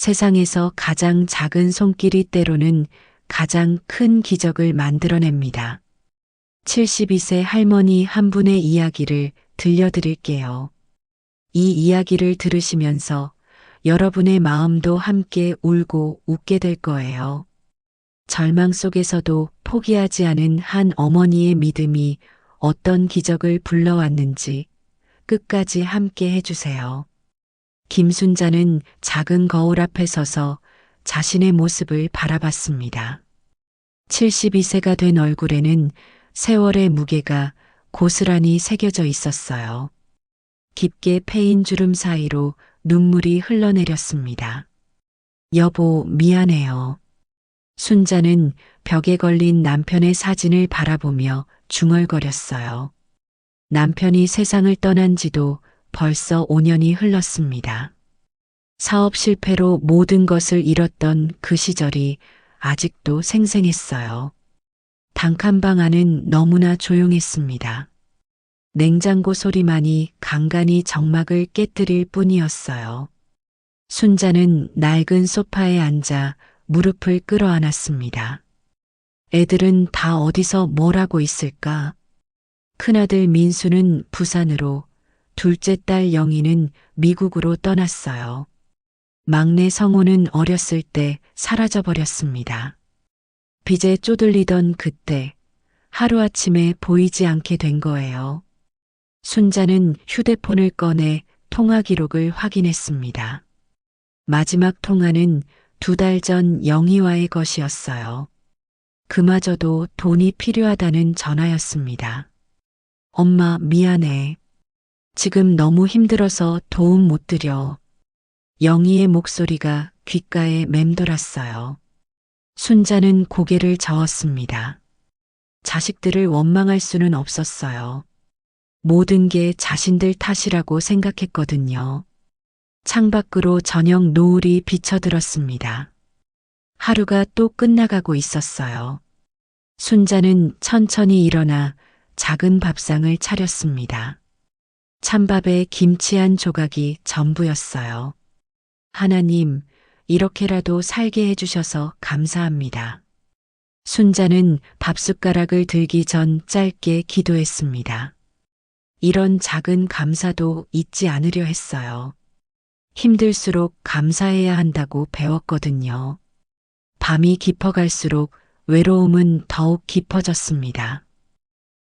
세상에서 가장 작은 손길이 때로는 가장 큰 기적을 만들어냅니다. 72세 할머니 한 분의 이야기를 들려드릴게요. 이 이야기를 들으시면서 여러분의 마음도 함께 울고 웃게 될 거예요. 절망 속에서도 포기하지 않은 한 어머니의 믿음이 어떤 기적을 불러왔는지 끝까지 함께 해주세요. 김순자는 작은 거울 앞에 서서 자신의 모습을 바라봤습니다. 72세가 된 얼굴에는 세월의 무게가 고스란히 새겨져 있었어요. 깊게 패인 주름 사이로 눈물이 흘러내렸습니다. 여보, 미안해요. 순자는 벽에 걸린 남편의 사진을 바라보며 중얼거렸어요. 남편이 세상을 떠난 지도 벌써 5년이 흘렀습니다. 사업 실패로 모든 것을 잃었던 그 시절이 아직도 생생했어요. 단칸방 안은 너무나 조용했습니다. 냉장고 소리만이 간간히 정막을 깨뜨릴 뿐이었어요. 순자는 낡은 소파에 앉아 무릎을 끌어안았습니다. 애들은 다 어디서 뭘 하고 있을까? 큰아들 민수는 부산으로, 둘째 딸 영희는 미국으로 떠났어요. 막내 성호는 어렸을 때 사라져버렸습니다. 빚에 쪼들리던 그때 하루아침에 보이지 않게 된 거예요. 순자는 휴대폰을 꺼내 통화 기록을 확인했습니다. 마지막 통화는 2달 전 영희와의 것이었어요. 그마저도 돈이 필요하다는 전화였습니다. 엄마, 미안해. 지금 너무 힘들어서 도움 못 드려. 영희의 목소리가 귓가에 맴돌았어요. 순자는 고개를 저었습니다. 자식들을 원망할 수는 없었어요. 모든 게 자신들 탓이라고 생각했거든요. 창밖으로 저녁 노을이 비쳐들었습니다. 하루가 또 끝나가고 있었어요. 순자는 천천히 일어나 작은 밥상을 차렸습니다. 찬밥에 김치 한 조각이 전부였어요. 하나님, 이렇게라도 살게 해주셔서 감사합니다. 순자는 밥숟가락을 들기 전 짧게 기도했습니다. 이런 작은 감사도 잊지 않으려 했어요. 힘들수록 감사해야 한다고 배웠거든요. 밤이 깊어갈수록 외로움은 더욱 깊어졌습니다.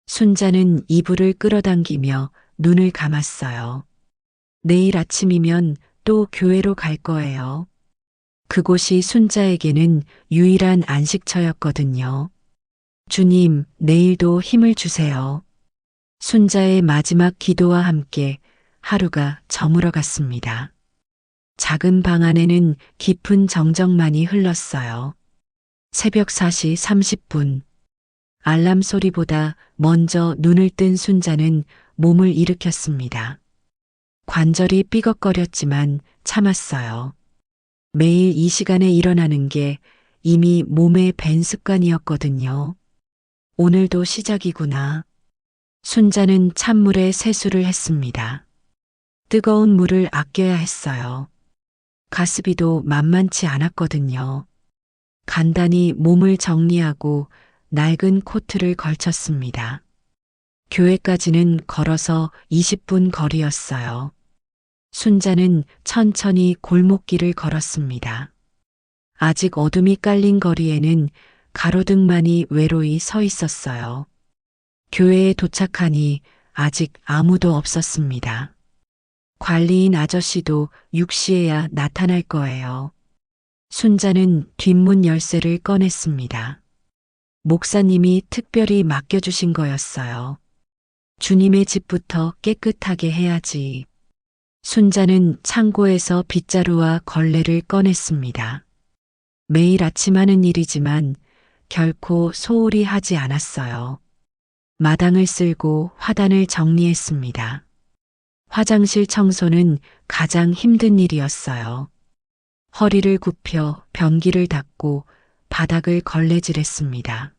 순자는 이불을 끌어당기며 눈을 감았어요. 내일 아침이면 또 교회로 갈 거예요. 그곳이 순자에게는 유일한 안식처였거든요. 주님, 내일도 힘을 주세요. 순자의 마지막 기도와 함께 하루가 저물어 갔습니다. 작은 방 안에는 깊은 정적만이 흘렀어요. 새벽 4시 30분. 알람 소리보다 먼저 눈을 뜬 순자는 몸을 일으켰습니다. 관절이 삐걱거렸지만 참았어요. 매일 이 시간에 일어나는 게 이미 몸에 밴 습관이었거든요. 오늘도 시작이구나. 순자는 찬물에 세수를 했습니다. 뜨거운 물을 아껴야 했어요. 가습이도 만만치 않았거든요. 간단히 몸을 정리하고 낡은 코트를 걸쳤습니다. 교회까지는 걸어서 20분 거리였어요. 순자는 천천히 골목길을 걸었습니다. 아직 어둠이 깔린 거리에는 가로등만이 외로이 서 있었어요. 교회에 도착하니 아직 아무도 없었습니다. 관리인 아저씨도 6시에야 나타날 거예요. 순자는 뒷문 열쇠를 꺼냈습니다. 목사님이 특별히 맡겨주신 거였어요. 주님의 집부터 깨끗하게 해야지. 순자는 창고에서 빗자루와 걸레를 꺼냈습니다. 매일 아침 하는 일이지만 결코 소홀히 하지 않았어요. 마당을 쓸고 화단을 정리했습니다. 화장실 청소는 가장 힘든 일이었어요. 허리를 굽혀 변기를 닦고 바닥을 걸레질했습니다.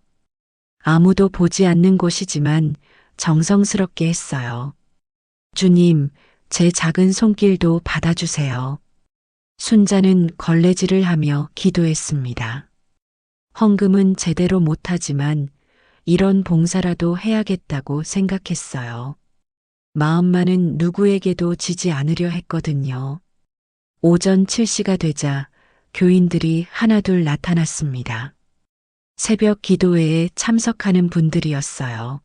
아무도 보지 않는 곳이지만 정성스럽게 했어요. 주님, 제 작은 손길도 받아주세요. 순자는 걸레질을 하며 기도했습니다. 헌금은 제대로 못하지만 이런 봉사라도 해야겠다고 생각했어요. 마음만은 누구에게도 지지 않으려 했거든요. 오전 7시가 되자 교인들이 하나둘 나타났습니다. 새벽 기도회에 참석하는 분들이었어요.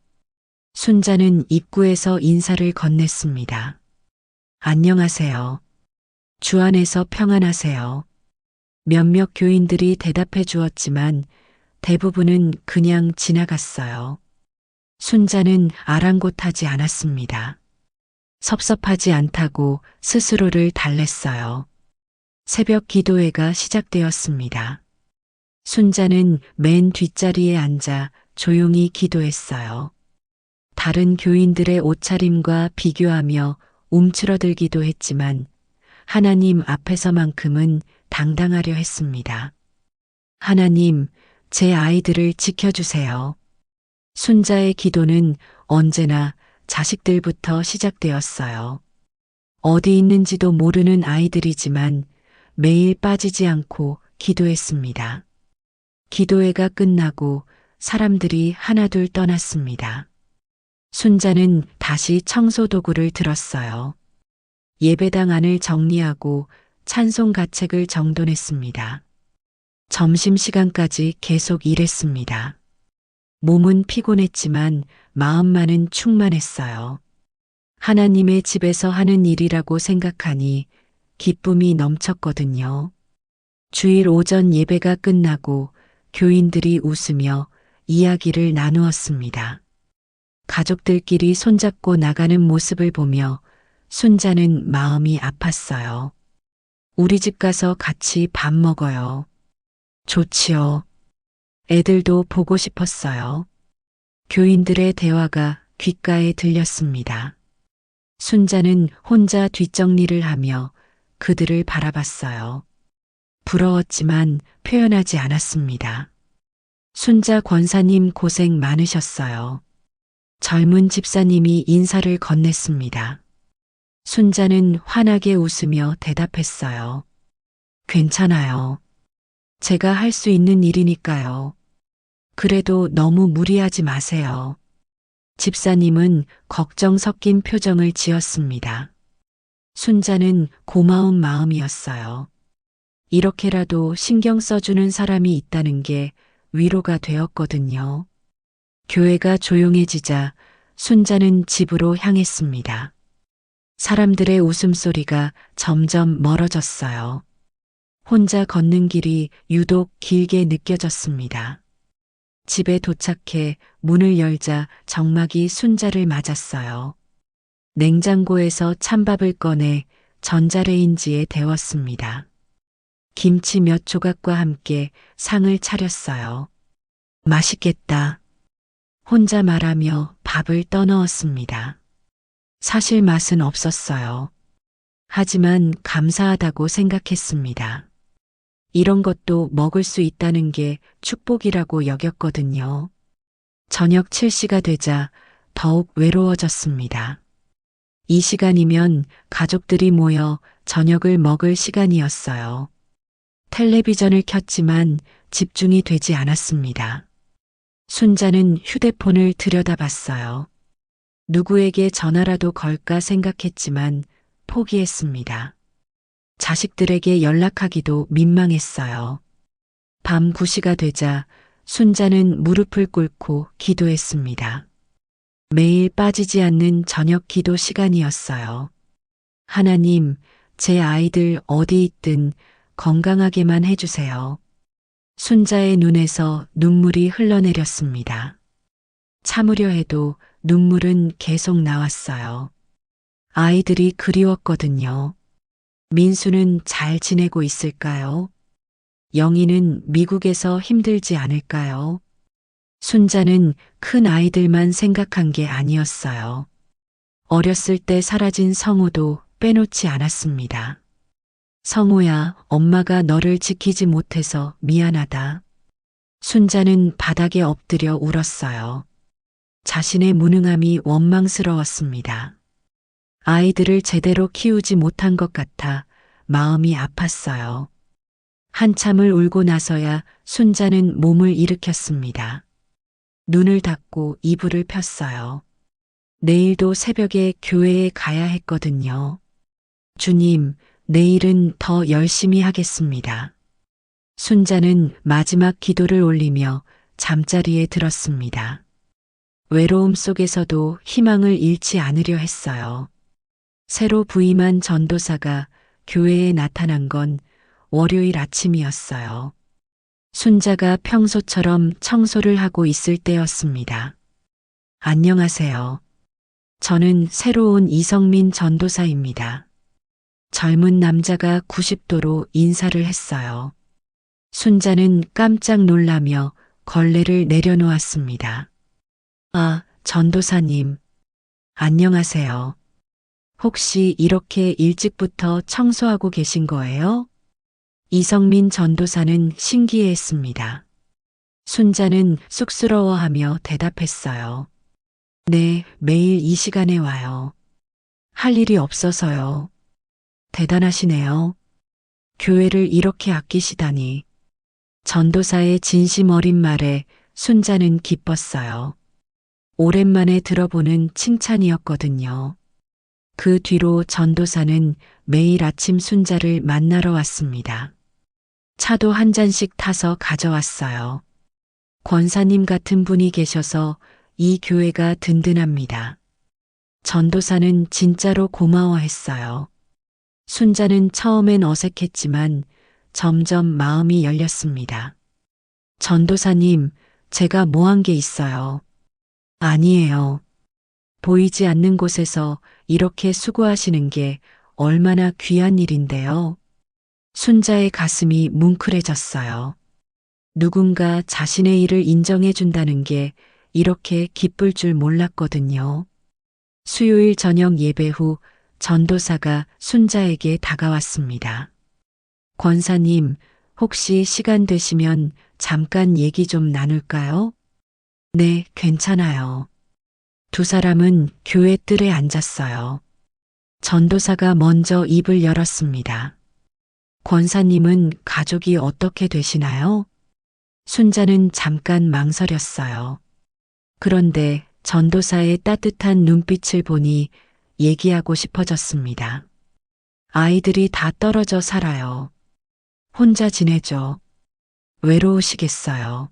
순자는 입구에서 인사를 건넸습니다. 안녕하세요. 주 안에서 평안하세요. 몇몇 교인들이 대답해 주었지만 대부분은 그냥 지나갔어요. 순자는 아랑곳하지 않았습니다. 섭섭하지 않다고 스스로를 달랬어요. 새벽 기도회가 시작되었습니다. 순자는 맨 뒷자리에 앉아 조용히 기도했어요. 다른 교인들의 옷차림과 비교하며 움츠러들기도 했지만 하나님 앞에서만큼은 당당하려 했습니다. 하나님, 제 아이들을 지켜주세요. 순자의 기도는 언제나 자식들부터 시작되었어요. 어디 있는지도 모르는 아이들이지만 매일 빠지지 않고 기도했습니다. 기도회가 끝나고 사람들이 하나둘 떠났습니다. 순자는 다시 청소 도구를 들었어요. 예배당 안을 정리하고 찬송 가책을 정돈했습니다. 점심시간까지 계속 일했습니다. 몸은 피곤했지만 마음만은 충만했어요. 하나님의 집에서 하는 일이라고 생각하니 기쁨이 넘쳤거든요. 주일 오전 예배가 끝나고 교인들이 웃으며 이야기를 나누었습니다. 가족들끼리 손잡고 나가는 모습을 보며 순자는 마음이 아팠어요. 우리 집 가서 같이 밥 먹어요. 좋지요. 애들도 보고 싶었어요. 교인들의 대화가 귓가에 들렸습니다. 순자는 혼자 뒷정리를 하며 그들을 바라봤어요. 부러웠지만 표현하지 않았습니다. 순자 권사님 고생 많으셨어요. 젊은 집사님이 인사를 건넸습니다. 순자는 환하게 웃으며 대답했어요. 괜찮아요. 제가 할 수 있는 일이니까요. 그래도 너무 무리하지 마세요. 집사님은 걱정 섞인 표정을 지었습니다. 순자는 고마운 마음이었어요. 이렇게라도 신경 써주는 사람이 있다는 게 위로가 되었거든요. 교회가 조용해지자 순자는 집으로 향했습니다. 사람들의 웃음소리가 점점 멀어졌어요. 혼자 걷는 길이 유독 길게 느껴졌습니다. 집에 도착해 문을 열자 정막이 순자를 맞았어요. 냉장고에서 찬밥을 꺼내 전자레인지에 데웠습니다. 김치 몇 조각과 함께 상을 차렸어요. 맛있겠다. 혼자 말하며 밥을 떠넣었습니다. 사실 맛은 없었어요. 하지만 감사하다고 생각했습니다. 이런 것도 먹을 수 있다는 게 축복이라고 여겼거든요. 저녁 7시가 되자 더욱 외로워졌습니다. 이 시간이면 가족들이 모여 저녁을 먹을 시간이었어요. 텔레비전을 켰지만 집중이 되지 않았습니다. 순자는 휴대폰을 들여다봤어요. 누구에게 전화라도 걸까 생각했지만 포기했습니다. 자식들에게 연락하기도 민망했어요. 밤 9시가 되자 순자는 무릎을 꿇고 기도했습니다. 매일 빠지지 않는 저녁 기도 시간이었어요. 하나님, 제 아이들 어디 있든 건강하게만 해주세요. 순자의 눈에서 눈물이 흘러내렸습니다. 참으려 해도 눈물은 계속 나왔어요. 아이들이 그리웠거든요. 민수는 잘 지내고 있을까요? 영희는 미국에서 힘들지 않을까요? 순자는 큰 아이들만 생각한 게 아니었어요. 어렸을 때 사라진 성우도 빼놓지 않았습니다. 성우야, 엄마가 너를 지키지 못해서 미안하다. 순자는 바닥에 엎드려 울었어요. 자신의 무능함이 원망스러웠습니다. 아이들을 제대로 키우지 못한 것 같아 마음이 아팠어요. 한참을 울고 나서야 순자는 몸을 일으켰습니다. 눈을 닫고 이불을 폈어요. 내일도 새벽에 교회에 가야 했거든요. 주님, 내일은 더 열심히 하겠습니다. 순자는 마지막 기도를 올리며 잠자리에 들었습니다. 외로움 속에서도 희망을 잃지 않으려 했어요. 새로 부임한 전도사가 교회에 나타난 건 월요일 아침이었어요. 순자가 평소처럼 청소를 하고 있을 때였습니다. 안녕하세요. 저는 새로 온 이성민 전도사입니다. 젊은 남자가 90도로 인사를 했어요. 순자는 깜짝 놀라며 걸레를 내려놓았습니다. 아, 전도사님. 안녕하세요. 혹시 이렇게 일찍부터 청소하고 계신 거예요? 이성민 전도사는 신기해했습니다. 순자는 쑥스러워하며 대답했어요. 네, 매일 이 시간에 와요. 할 일이 없어서요. 대단하시네요. 교회를 이렇게 아끼시다니. 전도사의 진심 어린 말에 순자는 기뻤어요. 오랜만에 들어보는 칭찬이었거든요. 그 뒤로 전도사는 매일 아침 순자를 만나러 왔습니다. 차도 한 잔씩 타서 가져왔어요. 권사님 같은 분이 계셔서 이 교회가 든든합니다. 전도사는 진짜로 고마워했어요. 순자는 처음엔 어색했지만 점점 마음이 열렸습니다. 전도사님, 제가 뭐 한 게 있어요? 아니에요. 보이지 않는 곳에서 이렇게 수고하시는 게 얼마나 귀한 일인데요. 순자의 가슴이 뭉클해졌어요. 누군가 자신의 일을 인정해 준다는 게 이렇게 기쁠 줄 몰랐거든요. 수요일 저녁 예배 후 전도사가 순자에게 다가왔습니다. 권사님, 혹시 시간 되시면 잠깐 얘기 좀 나눌까요? 네, 괜찮아요. 두 사람은 교회 뜰에 앉았어요. 전도사가 먼저 입을 열었습니다. 권사님은 가족이 어떻게 되시나요? 순자는 잠깐 망설였어요. 그런데 전도사의 따뜻한 눈빛을 보니 얘기하고 싶어졌습니다. 아이들이 다 떨어져 살아요. 혼자 지내죠. 외로우시겠어요.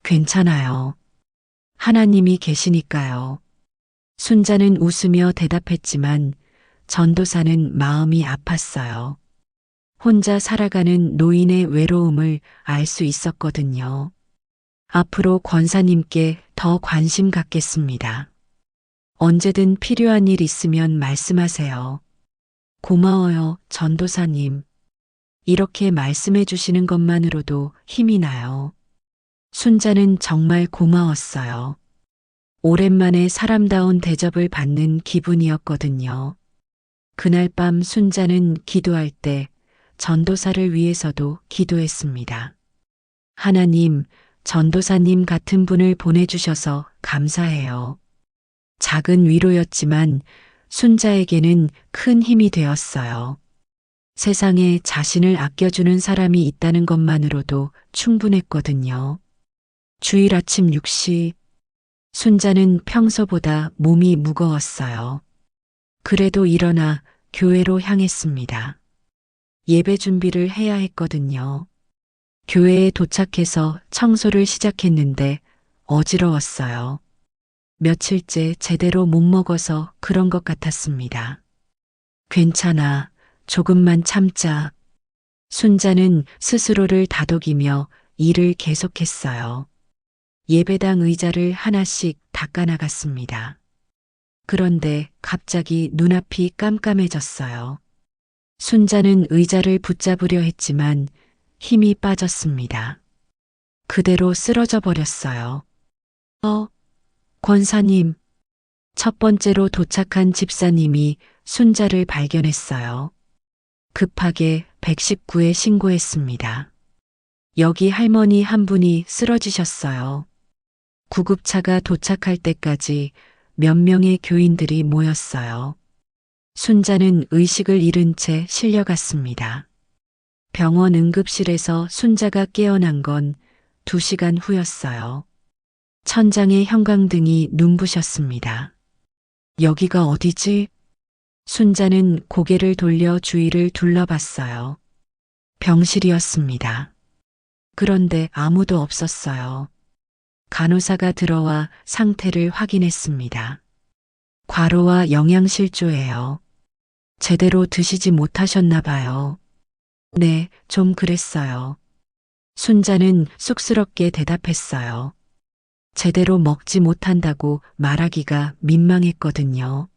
괜찮아요. 하나님이 계시니까요. 순자는 웃으며 대답했지만 전도사는 마음이 아팠어요. 혼자 살아가는 노인의 외로움을 알 수 있었거든요. 앞으로 권사님께 더 관심 갖겠습니다. 언제든 필요한 일 있으면 말씀하세요. 고마워요, 전도사님. 이렇게 말씀해 주시는 것만으로도 힘이 나요. 순자는 정말 고마웠어요. 오랜만에 사람다운 대접을 받는 기분이었거든요. 그날 밤 순자는 기도할 때 전도사를 위해서도 기도했습니다. 하나님, 전도사님 같은 분을 보내주셔서 감사해요. 작은 위로였지만 순자에게는 큰 힘이 되었어요. 세상에 자신을 아껴주는 사람이 있다는 것만으로도 충분했거든요. 주일 아침 6시, 순자는 평소보다 몸이 무거웠어요. 그래도 일어나 교회로 향했습니다. 예배 준비를 해야 했거든요. 교회에 도착해서 청소를 시작했는데 어지러웠어요. 며칠째 제대로 못 먹어서 그런 것 같았습니다. 괜찮아. 조금만 참자. 순자는 스스로를 다독이며 일을 계속했어요. 예배당 의자를 하나씩 닦아나갔습니다. 그런데 갑자기 눈앞이 깜깜해졌어요. 순자는 의자를 붙잡으려 했지만 힘이 빠졌습니다. 그대로 쓰러져 버렸어요. 권사님. 첫 번째로 도착한 집사님이 순자를 발견했어요. 급하게 119에 신고했습니다. 여기 할머니 한 분이 쓰러지셨어요. 구급차가 도착할 때까지 몇 명의 교인들이 모였어요. 순자는 의식을 잃은 채 실려갔습니다. 병원 응급실에서 순자가 깨어난 건 2시간 후였어요. 천장에 형광등이 눈부셨습니다. 여기가 어디지? 순자는 고개를 돌려 주위를 둘러봤어요. 병실이었습니다. 그런데 아무도 없었어요. 간호사가 들어와 상태를 확인했습니다. 과로와 영양실조예요. 제대로 드시지 못하셨나 봐요. 네, 좀 그랬어요. 순자는 쑥스럽게 대답했어요. 제대로 먹지 못한다고 말하기가 민망했거든요.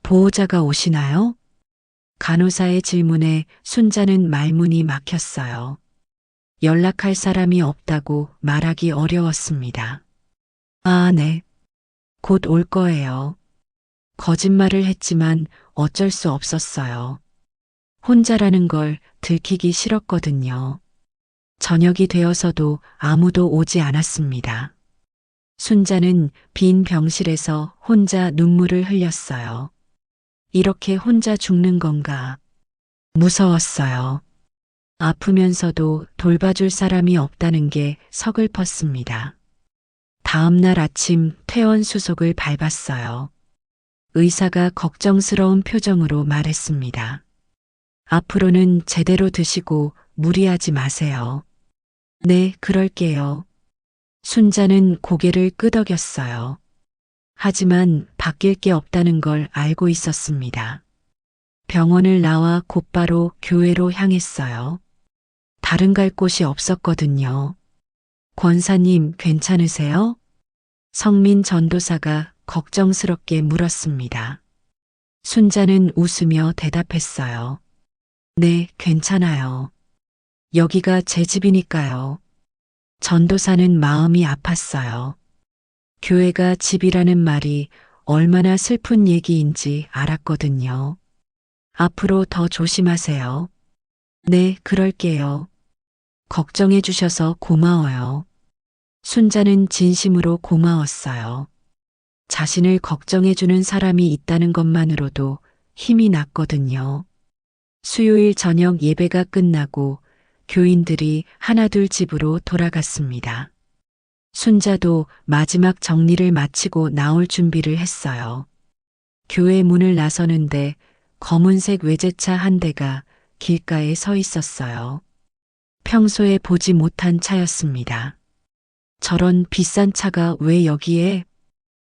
보호자가 오시나요? 간호사의 질문에 순자는 말문이 막혔어요. 연락할 사람이 없다고 말하기 어려웠습니다. 아, 네. 곧 올 거예요. 거짓말을 했지만 어쩔 수 없었어요. 혼자라는 걸 들키기 싫었거든요. 저녁이 되어서도 아무도 오지 않았습니다. 순자는 빈 병실에서 혼자 눈물을 흘렸어요. 이렇게 혼자 죽는 건가? 무서웠어요. 아프면서도 돌봐줄 사람이 없다는 게 서글펐습니다. 다음 날 아침 퇴원 수속을 밟았어요. 의사가 걱정스러운 표정으로 말했습니다. 앞으로는 제대로 드시고 무리하지 마세요. 네, 그럴게요. 순자는 고개를 끄덕였어요. 하지만 바뀔 게 없다는 걸 알고 있었습니다. 병원을 나와 곧바로 교회로 향했어요. 다른 갈 곳이 없었거든요. 권사님, 괜찮으세요? 성민 전도사가 걱정스럽게 물었습니다. 순자는 웃으며 대답했어요. 네, 괜찮아요. 여기가 제 집이니까요. 전도사는 마음이 아팠어요. 교회가 집이라는 말이 얼마나 슬픈 얘기인지 알았거든요. 앞으로 더 조심하세요. 네, 그럴게요. 걱정해 주셔서 고마워요. 순자는 진심으로 고마웠어요. 자신을 걱정해 주는 사람이 있다는 것만으로도 힘이 났거든요. 수요일 저녁 예배가 끝나고 교인들이 하나둘 집으로 돌아갔습니다. 순자도 마지막 정리를 마치고 나올 준비를 했어요. 교회 문을 나서는데 검은색 외제차 한 대가 길가에 서 있었어요. 평소에 보지 못한 차였습니다. 저런 비싼 차가 왜 여기에?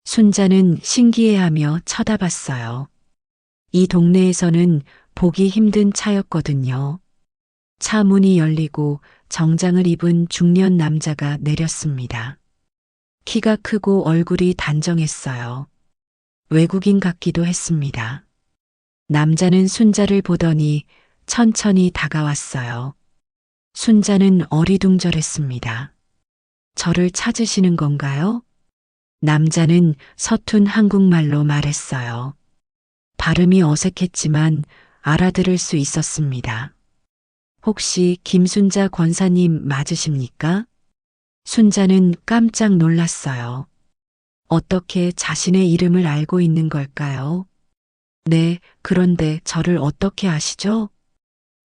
순자는 신기해하며 쳐다봤어요. 이 동네에서는 보기 힘든 차였거든요. 차 문이 열리고 정장을 입은 중년 남자가 내렸습니다. 키가 크고 얼굴이 단정했어요. 외국인 같기도 했습니다. 남자는 순자를 보더니 천천히 다가왔어요. 순자는 어리둥절했습니다. 저를 찾으시는 건가요? 남자는 서툰 한국말로 말했어요. 발음이 어색했지만 알아들을 수 있었습니다. 혹시 김순자 권사님 맞으십니까? 순자는 깜짝 놀랐어요. 어떻게 자신의 이름을 알고 있는 걸까요? 네, 그런데 저를 어떻게 아시죠?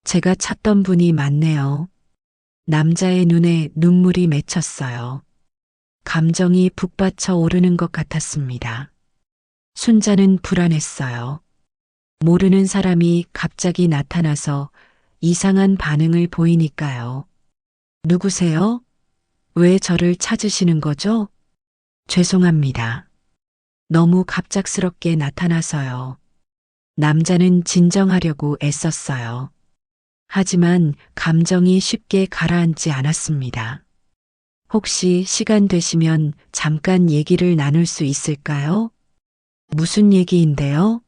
제가 찾던 분이 맞네요. 남자의 눈에 눈물이 맺혔어요. 감정이 북받쳐 오르는 것 같았습니다. 순자는 불안했어요. 모르는 사람이 갑자기 나타나서 이상한 반응을 보이니까요. 누구세요? 왜 저를 찾으시는 거죠? 죄송합니다. 너무 갑작스럽게 나타나서요. 남자는 진정하려고 애썼어요. 하지만 감정이 쉽게 가라앉지 않았습니다. 혹시 시간 되시면 잠깐 얘기를 나눌 수 있을까요? 무슨 얘기인데요?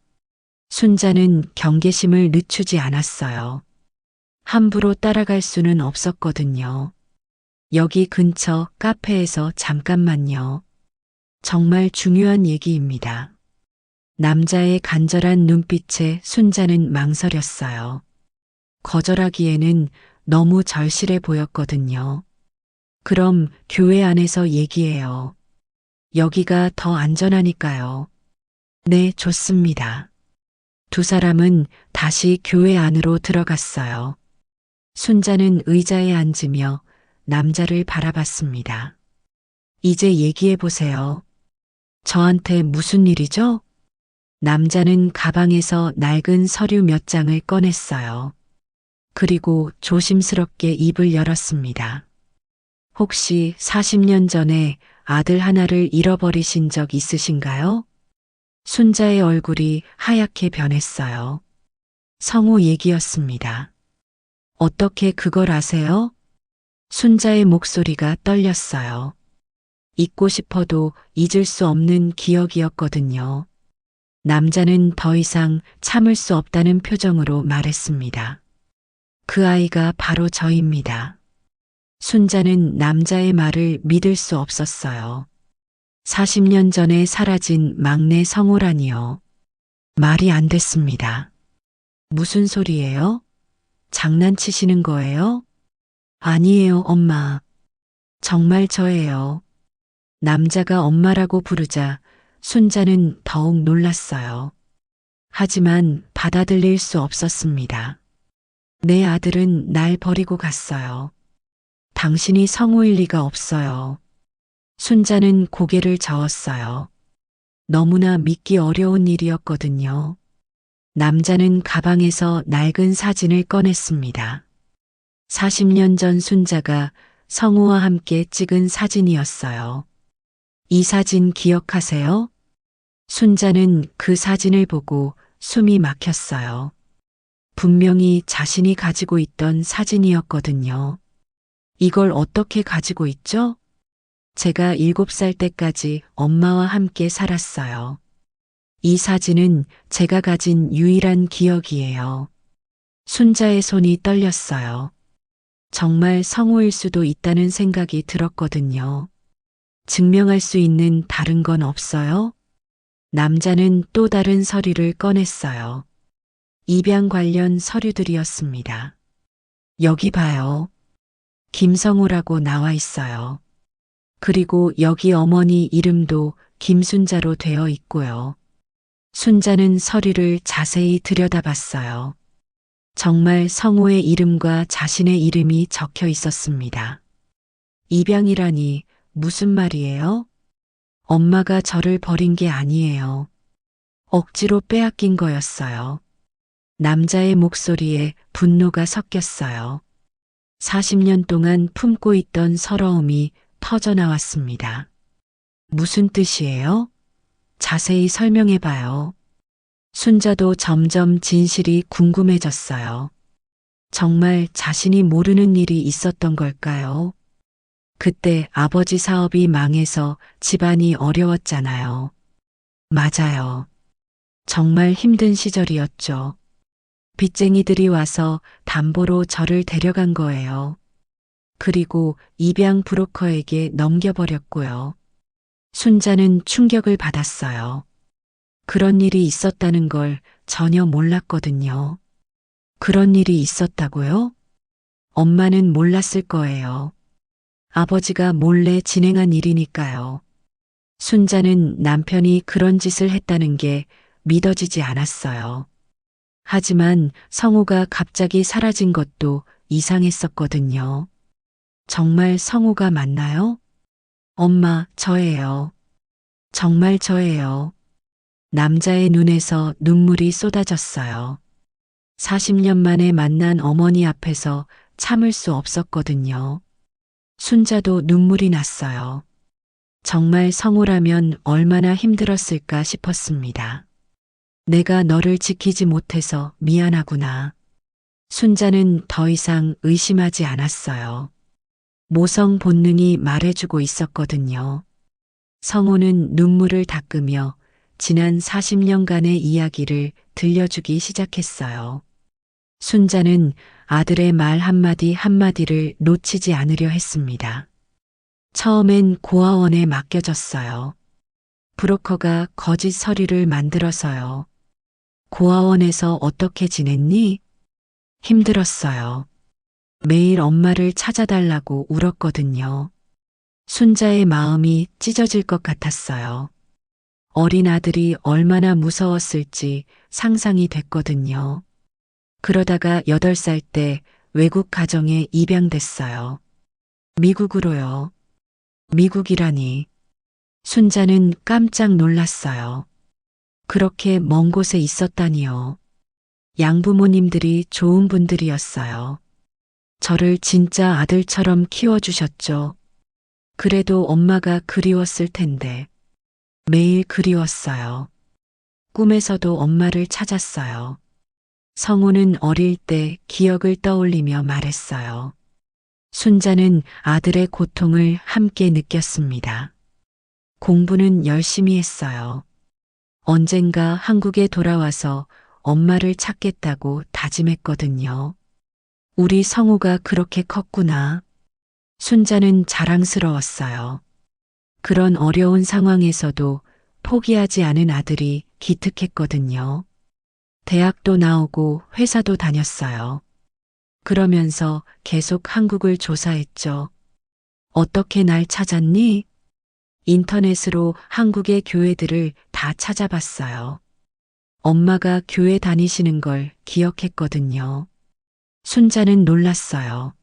순자는 경계심을 늦추지 않았어요. 함부로 따라갈 수는 없었거든요. 여기 근처 카페에서 잠깐만요. 정말 중요한 얘기입니다. 남자의 간절한 눈빛에 순자는 망설였어요. 거절하기에는 너무 절실해 보였거든요. 그럼 교회 안에서 얘기해요. 여기가 더 안전하니까요. 네, 좋습니다. 두 사람은 다시 교회 안으로 들어갔어요. 순자는 의자에 앉으며 남자를 바라봤습니다. 이제 얘기해 보세요. 저한테 무슨 일이죠? 남자는 가방에서 낡은 서류 몇 장을 꺼냈어요. 그리고 조심스럽게 입을 열었습니다. 혹시 40년 전에 아들 하나를 잃어버리신 적 있으신가요? 순자의 얼굴이 하얗게 변했어요. 성우 얘기였습니다. 어떻게 그걸 아세요? 순자의 목소리가 떨렸어요. 잊고 싶어도 잊을 수 없는 기억이었거든요. 남자는 더 이상 참을 수 없다는 표정으로 말했습니다. 그 아이가 바로 저입니다. 순자는 남자의 말을 믿을 수 없었어요. 40년 전에 사라진 막내 성호라니요. 말이 안 됐습니다. 무슨 소리예요? 장난치시는 거예요? 아니에요, 엄마. 정말 저예요. 남자가 엄마라고 부르자 순자는 더욱 놀랐어요. 하지만 받아들일 수 없었습니다. 내 아들은 날 버리고 갔어요. 당신이 성우일 리가 없어요. 순자는 고개를 저었어요. 너무나 믿기 어려운 일이었거든요. 남자는 가방에서 낡은 사진을 꺼냈습니다. 40년 전 순자가 성우와 함께 찍은 사진이었어요. 이 사진 기억하세요? 순자는 그 사진을 보고 숨이 막혔어요. 분명히 자신이 가지고 있던 사진이었거든요. 이걸 어떻게 가지고 있죠? 제가 7살 때까지 엄마와 함께 살았어요. 이 사진은 제가 가진 유일한 기억이에요. 순자의 손이 떨렸어요. 정말 성우일 수도 있다는 생각이 들었거든요. 증명할 수 있는 다른 건 없어요? 남자는 또 다른 서류를 꺼냈어요. 입양 관련 서류들이었습니다. 여기 봐요. 김성우라고 나와 있어요. 그리고 여기 어머니 이름도 김순자로 되어 있고요. 순자는 서류를 자세히 들여다봤어요. 정말 성우의 이름과 자신의 이름이 적혀 있었습니다. 입양이라니 무슨 말이에요? 엄마가 저를 버린 게 아니에요. 억지로 빼앗긴 거였어요. 남자의 목소리에 분노가 섞였어요. 40년 동안 품고 있던 서러움이 터져나왔습니다. 무슨 뜻이에요? 자세히 설명해봐요. 순자도 점점 진실이 궁금해졌어요. 정말 자신이 모르는 일이 있었던 걸까요? 그때 아버지 사업이 망해서 집안이 어려웠잖아요. 맞아요. 정말 힘든 시절이었죠. 빚쟁이들이 와서 담보로 저를 데려간 거예요. 그리고 입양 브로커에게 넘겨버렸고요. 순자는 충격을 받았어요. 그런 일이 있었다는 걸 전혀 몰랐거든요. 그런 일이 있었다고요? 엄마는 몰랐을 거예요. 아버지가 몰래 진행한 일이니까요. 순자는 남편이 그런 짓을 했다는 게 믿어지지 않았어요. 하지만 성우가 갑자기 사라진 것도 이상했었거든요. 정말 성우가 맞나요? 엄마, 저예요. 정말 저예요. 남자의 눈에서 눈물이 쏟아졌어요. 40년 만에 만난 어머니 앞에서 참을 수 없었거든요. 순자도 눈물이 났어요. 정말 성우라면 얼마나 힘들었을까 싶었습니다. 내가 너를 지키지 못해서 미안하구나. 순자는 더 이상 의심하지 않았어요. 모성 본능이 말해주고 있었거든요. 성우는 눈물을 닦으며 지난 40년간의 이야기를 들려주기 시작했어요. 순자는 아들의 말 한마디 한마디를 놓치지 않으려 했습니다. 처음엔 고아원에 맡겨졌어요. 브로커가 거짓 서류를 만들어서요. 고아원에서 어떻게 지냈니? 힘들었어요. 매일 엄마를 찾아달라고 울었거든요. 순자의 마음이 찢어질 것 같았어요. 어린 아들이 얼마나 무서웠을지 상상이 됐거든요. 그러다가 8살 때 외국 가정에 입양됐어요. 미국으로요. 미국이라니. 순자는 깜짝 놀랐어요. 그렇게 먼 곳에 있었다니요. 양부모님들이 좋은 분들이었어요. 저를 진짜 아들처럼 키워주셨죠. 그래도 엄마가 그리웠을 텐데. 매일 그리웠어요. 꿈에서도 엄마를 찾았어요. 성우는 어릴 때 기억을 떠올리며 말했어요. 순자는 아들의 고통을 함께 느꼈습니다. 공부는 열심히 했어요. 언젠가 한국에 돌아와서 엄마를 찾겠다고 다짐했거든요. 우리 성우가 그렇게 컸구나. 순자는 자랑스러웠어요. 그런 어려운 상황에서도 포기하지 않은 아들이 기특했거든요. 대학도 나오고 회사도 다녔어요. 그러면서 계속 한국을 조사했죠. 어떻게 날 찾았니? 인터넷으로 한국의 교회들을 다 찾아봤어요. 엄마가 교회 다니시는 걸 기억했거든요. 순자는 놀랐어요.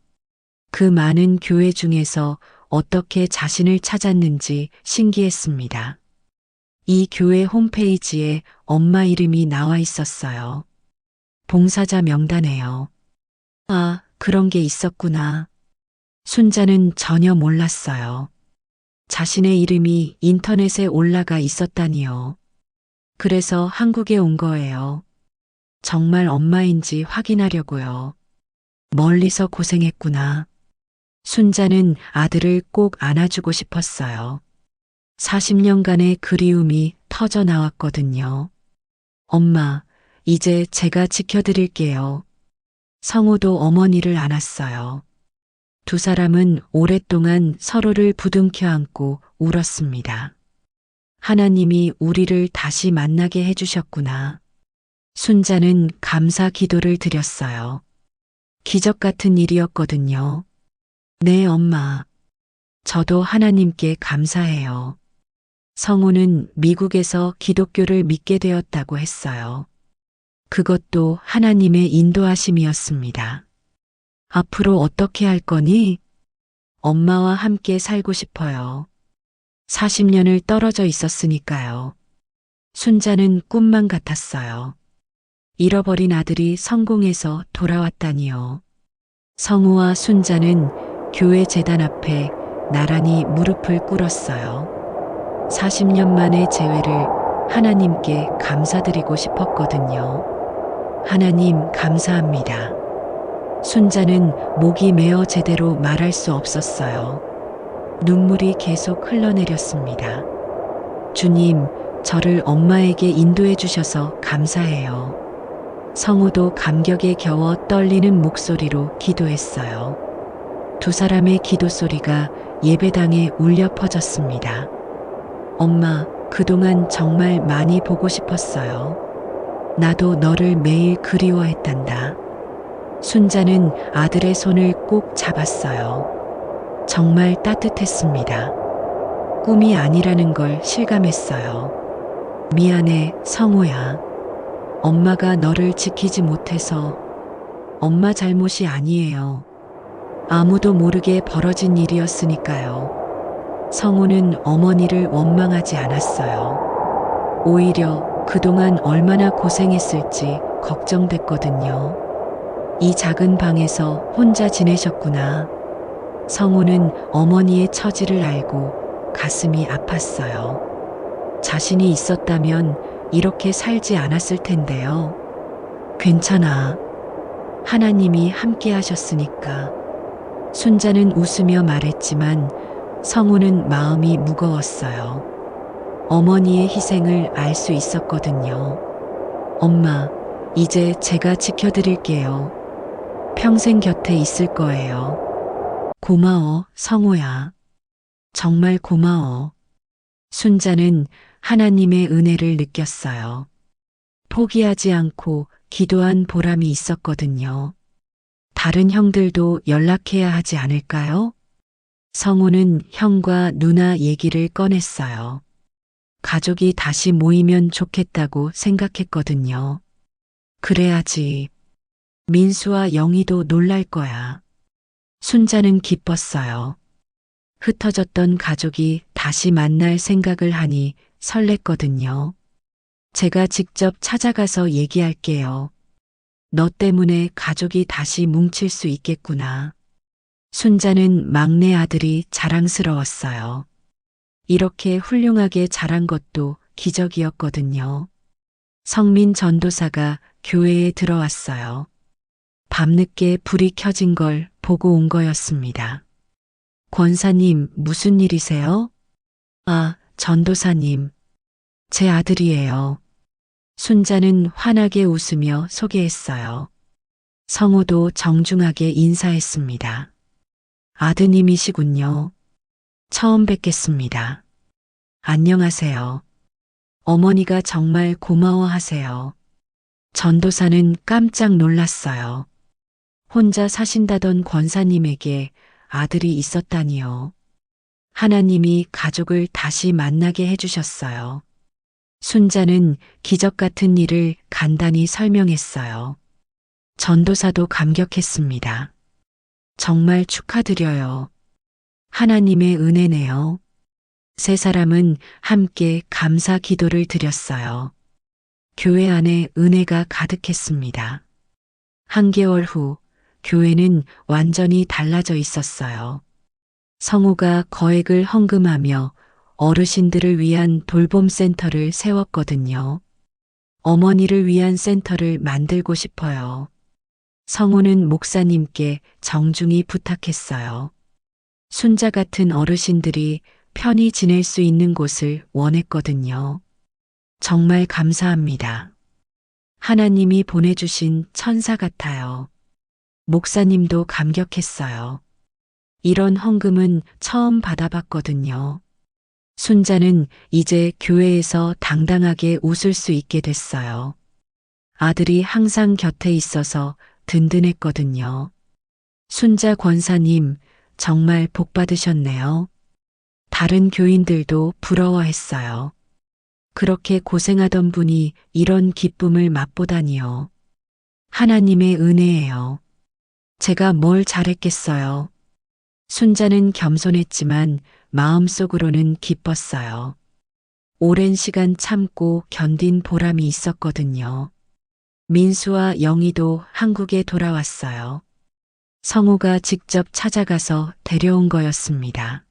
그 많은 교회 중에서 어떻게 자신을 찾았는지 신기했습니다. 이 교회 홈페이지에 엄마 이름이 나와 있었어요. 봉사자 명단에요. 아, 그런 게 있었구나. 순자는 전혀 몰랐어요. 자신의 이름이 인터넷에 올라가 있었다니요. 그래서 한국에 온 거예요. 정말 엄마인지 확인하려고요. 멀리서 고생했구나. 순자는 아들을 꼭 안아주고 싶었어요. 40년간의 그리움이 터져 나왔거든요. 엄마, 이제 제가 지켜드릴게요. 성우도 어머니를 안았어요. 두 사람은 오랫동안 서로를 부둥켜 안고 울었습니다. 하나님이 우리를 다시 만나게 해주셨구나. 순자는 감사 기도를 드렸어요. 기적 같은 일이었거든요. 네, 엄마. 저도 하나님께 감사해요. 성우는 미국에서 기독교를 믿게 되었다고 했어요. 그것도 하나님의 인도하심이었습니다. 앞으로 어떻게 할 거니? 엄마와 함께 살고 싶어요. 40년을 떨어져 있었으니까요. 순자는 꿈만 같았어요. 잃어버린 아들이 성공해서 돌아왔다니요. 성우와 순자는 교회 제단 앞에 나란히 무릎을 꿇었어요. 40년 만의 재회를 하나님께 감사드리고 싶었거든요. 하나님 감사합니다. 순자는 목이 메어 제대로 말할 수 없었어요. 눈물이 계속 흘러내렸습니다. 주님, 저를 엄마에게 인도해 주셔서 감사해요. 성우도 감격에 겨워 떨리는 목소리로 기도했어요. 두 사람의 기도 소리가 예배당에 울려 퍼졌습니다. 엄마, 그동안 정말 많이 보고 싶었어요. 나도 너를 매일 그리워했단다. 순자는 아들의 손을 꼭 잡았어요. 정말 따뜻했습니다. 꿈이 아니라는 걸 실감했어요. 미안해, 성우야. 엄마가 너를 지키지 못해서. 엄마 잘못이 아니에요. 아무도 모르게 벌어진 일이었으니까요. 성우는 어머니를 원망하지 않았어요. 오히려 그동안 얼마나 고생했을지 걱정됐거든요. 이 작은 방에서 혼자 지내셨구나. 성우는 어머니의 처지를 알고 가슴이 아팠어요. 자신이 있었다면 이렇게 살지 않았을 텐데요. 괜찮아. 하나님이 함께 하셨으니까. 순자는 웃으며 말했지만 성우는 마음이 무거웠어요. 어머니의 희생을 알 수 있었거든요. 엄마, 이제 제가 지켜드릴게요. 평생 곁에 있을 거예요. 고마워, 성우야. 정말 고마워. 순자는 하나님의 은혜를 느꼈어요. 포기하지 않고 기도한 보람이 있었거든요. 다른 형들도 연락해야 하지 않을까요? 성우는 형과 누나 얘기를 꺼냈어요. 가족이 다시 모이면 좋겠다고 생각했거든요. 그래야지. 민수와 영희도 놀랄 거야. 순자는 기뻤어요. 흩어졌던 가족이 다시 만날 생각을 하니 설렜거든요. 제가 직접 찾아가서 얘기할게요. 너 때문에 가족이 다시 뭉칠 수 있겠구나. 순자는 막내 아들이 자랑스러웠어요. 이렇게 훌륭하게 자란 것도 기적이었거든요. 성민 전도사가 교회에 들어왔어요. 밤늦게 불이 켜진 걸 보고 온 거였습니다. 권사님, 무슨 일이세요? 아, 전도사님. 제 아들이에요. 순자는 환하게 웃으며 소개했어요. 성우도 정중하게 인사했습니다. 아드님이시군요. 처음 뵙겠습니다. 안녕하세요. 어머니가 정말 고마워하세요. 전도사는 깜짝 놀랐어요. 혼자 사신다던 권사님에게 아들이 있었다니요. 하나님이 가족을 다시 만나게 해주셨어요. 순자는 기적 같은 일을 간단히 설명했어요. 전도사도 감격했습니다. 정말 축하드려요. 하나님의 은혜네요. 세 사람은 함께 감사 기도를 드렸어요. 교회 안에 은혜가 가득했습니다. 한개월 후 교회는 완전히 달라져 있었어요. 성우가 거액을 헌금하며 어르신들을 위한 돌봄 센터를 세웠거든요. 어머니를 위한 센터를 만들고 싶어요. 성우는 목사님께 정중히 부탁했어요. 순자 같은 어르신들이 편히 지낼 수 있는 곳을 원했거든요. 정말 감사합니다. 하나님이 보내주신 천사 같아요. 목사님도 감격했어요. 이런 헌금은 처음 받아봤거든요. 순자는 이제 교회에서 당당하게 웃을 수 있게 됐어요. 아들이 항상 곁에 있어서 든든했거든요. 순자 권사님, 정말 복 받으셨네요. 다른 교인들도 부러워했어요. 그렇게 고생하던 분이 이런 기쁨을 맛보다니요. 하나님의 은혜예요. 제가 뭘 잘했겠어요. 순자는 겸손했지만 마음속으로는 기뻤어요. 오랜 시간 참고 견딘 보람이 있었거든요. 민수와 영희도 한국에 돌아왔어요. 성우가 직접 찾아가서 데려온 거였습니다.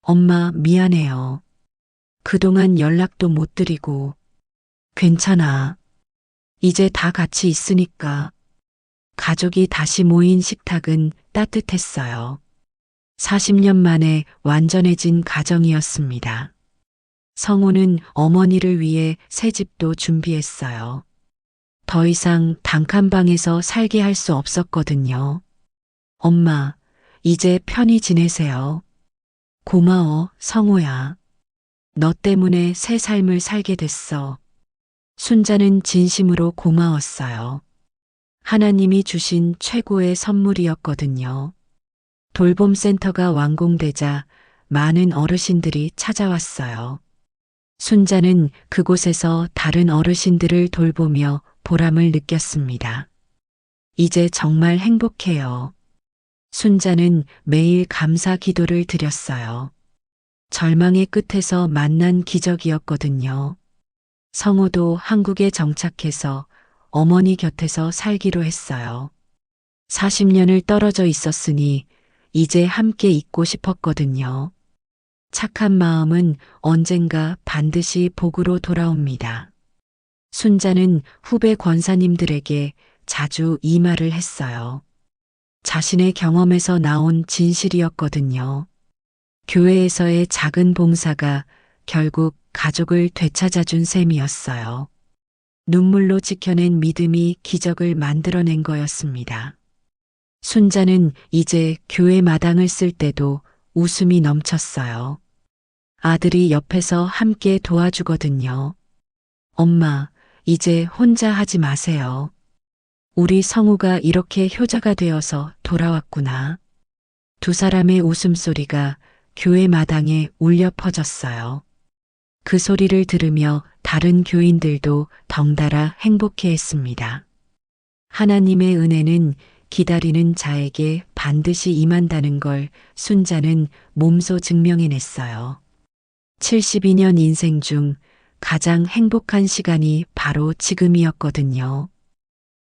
엄마, 미안해요. 그동안 연락도 못 드리고. 괜찮아. 이제 다 같이 있으니까. 가족이 다시 모인 식탁은 따뜻했어요. 40년 만에 완전해진 가정이었습니다. 성우는 어머니를 위해 새 집도 준비했어요. 더 이상 단칸방에서 살게 할 수 없었거든요. 엄마, 이제 편히 지내세요. 고마워, 성우야. 너 때문에 새 삶을 살게 됐어. 순자는 진심으로 고마웠어요. 하나님이 주신 최고의 선물이었거든요. 돌봄센터가 완공되자 많은 어르신들이 찾아왔어요. 순자는 그곳에서 다른 어르신들을 돌보며 보람을 느꼈습니다. 이제 정말 행복해요. 순자는 매일 감사 기도를 드렸어요. 절망의 끝에서 만난 기적이었거든요. 성우도 한국에 정착해서 어머니 곁에서 살기로 했어요. 40년을 떨어져 있었으니 이제 함께 있고 싶었거든요. 착한 마음은 언젠가 반드시 복으로 돌아옵니다. 순자는 후배 권사님들에게 자주 이 말을 했어요. 자신의 경험에서 나온 진실이었거든요. 교회에서의 작은 봉사가 결국 가족을 되찾아준 셈이었어요. 눈물로 지켜낸 믿음이 기적을 만들어낸 거였습니다. 순자는 이제 교회 마당을 쓸 때도 웃음이 넘쳤어요. 아들이 옆에서 함께 도와주거든요. 엄마, 이제 혼자 하지 마세요. 우리 성우가 이렇게 효자가 되어서 돌아왔구나. 두 사람의 웃음소리가 교회 마당에 울려 퍼졌어요. 그 소리를 들으며 다른 교인들도 덩달아 행복해 했습니다. 하나님의 은혜는 기다리는 자에게 반드시 임한다는 걸 순자는 몸소 증명해냈어요. 72년 인생 중 가장 행복한 시간이 바로 지금이었거든요.